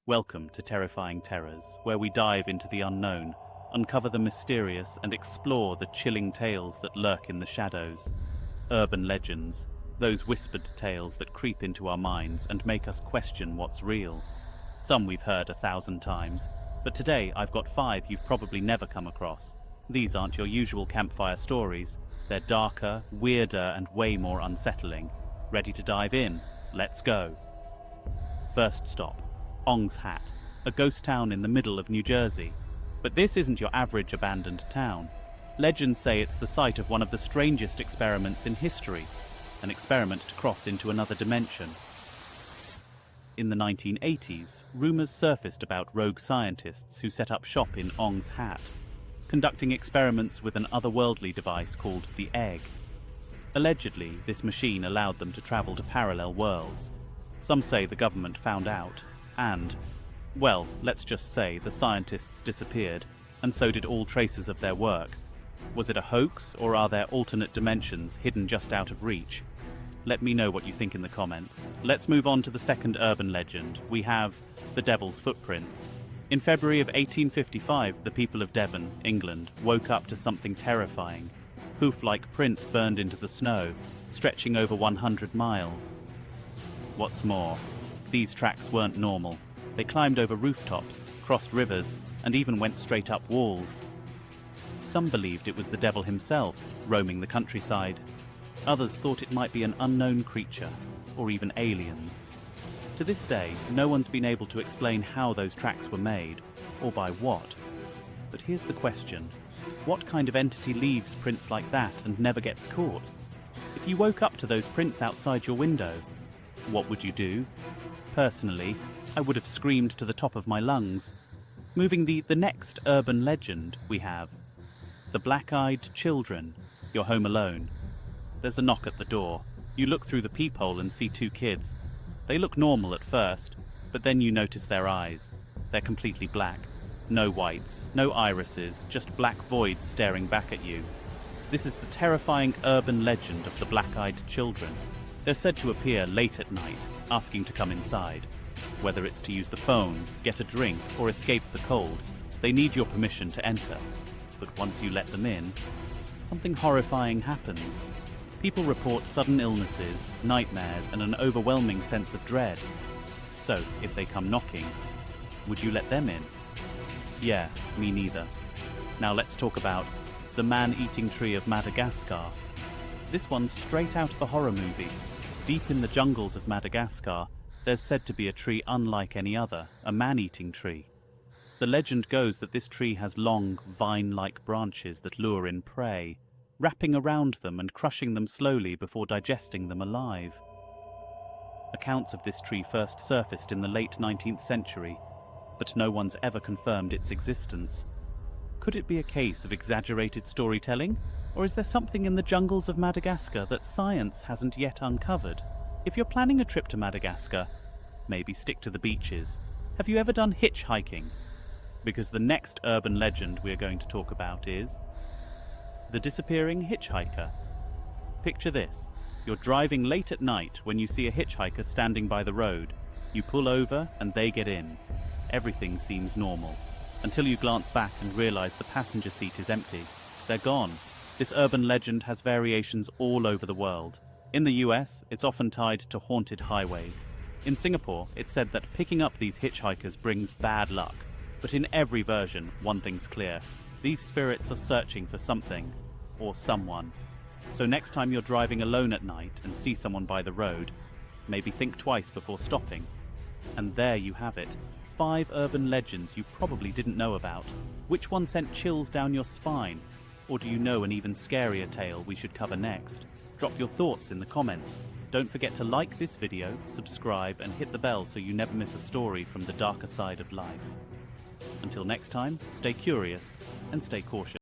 Welcome to Terrifying Terrors, where we dive into the unknown, uncover the mysterious, and explore the chilling tales that lurk in the shadows. Urban legends, those whispered tales that creep into our minds and make us question what's real. Some we've heard 1,000 times, but today I've got 5 you've probably never come across. These aren't your usual campfire stories. They're darker, weirder, and way more unsettling. Ready to dive in? Let's go. First stop, Ong's Hat, a ghost town in the middle of New Jersey. But this isn't your average abandoned town. Legends say it's the site of one of the strangest experiments in history, an experiment to cross into another dimension. In the 1980s, rumors surfaced about rogue scientists who set up shop in Ong's Hat, conducting experiments with an otherworldly device called the Egg. Allegedly, this machine allowed them to travel to parallel worlds. Some say the government found out, and, well, let's just say the scientists disappeared, and so did all traces of their work. Was it a hoax, or are there alternate dimensions hidden just out of reach? Let me know what you think in the comments. Let's move on to the second urban legend. We have the Devil's Footprints. In February of 1855, the people of Devon, England, woke up to something terrifying. Hoof-like prints burned into the snow, stretching over 100 miles. What's more, these tracks weren't normal. They climbed over rooftops, crossed rivers, and even went straight up walls. Some believed it was the devil himself, roaming the countryside. Others thought it might be an unknown creature, or even aliens. To this day, no one's been able to explain how those tracks were made, or by what. But here's the question. What kind of entity leaves prints like that and never gets caught? If you woke up to those prints outside your window, what would you do? Personally, I would have screamed to the top of my lungs. Moving the next urban legend we have. The Black-Eyed Children. You're home alone. There's a knock at the door. You look through the peephole and see 2 kids. They look normal at first, but then you notice their eyes. They're completely black. No whites, no irises, just black voids staring back at you. This is the terrifying urban legend of the Black-Eyed Children. They're said to appear late at night, asking to come inside. Whether it's to use the phone, get a drink, or escape the cold, they need your permission to enter. But once you let them in, something horrifying happens. People report sudden illnesses, nightmares, and an overwhelming sense of dread. So, if they come knocking, would you let them in? Yeah, me neither. Now let's talk about the man-eating tree of Madagascar. This one's straight out of a horror movie. Deep in the jungles of Madagascar, there's said to be a tree unlike any other, a man-eating tree. The legend goes that this tree has long, vine-like branches that lure in prey, wrapping around them and crushing them slowly before digesting them alive. Accounts of this tree first surfaced in the late 19th century, but no one's ever confirmed its existence. Could it be a case of exaggerated storytelling, or is there something in the jungles of Madagascar that science hasn't yet uncovered? If you're planning a trip to Madagascar, maybe stick to the beaches. Have you ever done hitchhiking? Because the next urban legend we're going to talk about is the disappearing hitchhiker. Picture this. You're driving late at night when you see a hitchhiker standing by the road. You pull over and they get in. Everything seems normal, until you glance back and realize the passenger seat is empty. They're gone. This urban legend has variations all over the world. In the US, it's often tied to haunted highways. In Singapore, it's said that picking up these hitchhikers brings bad luck. But in every version, one thing's clear. These spirits are searching for something, or someone. So next time you're driving alone at night and see someone by the road, maybe think twice before stopping. And there you have it. 5 urban legends you probably didn't know about. Which one sent chills down your spine? Or do you know an even scarier tale we should cover next? Drop your thoughts in the comments. Don't forget to like this video, subscribe, and hit the bell so you never miss a story from the darker side of life. Until next time, stay curious and stay cautious.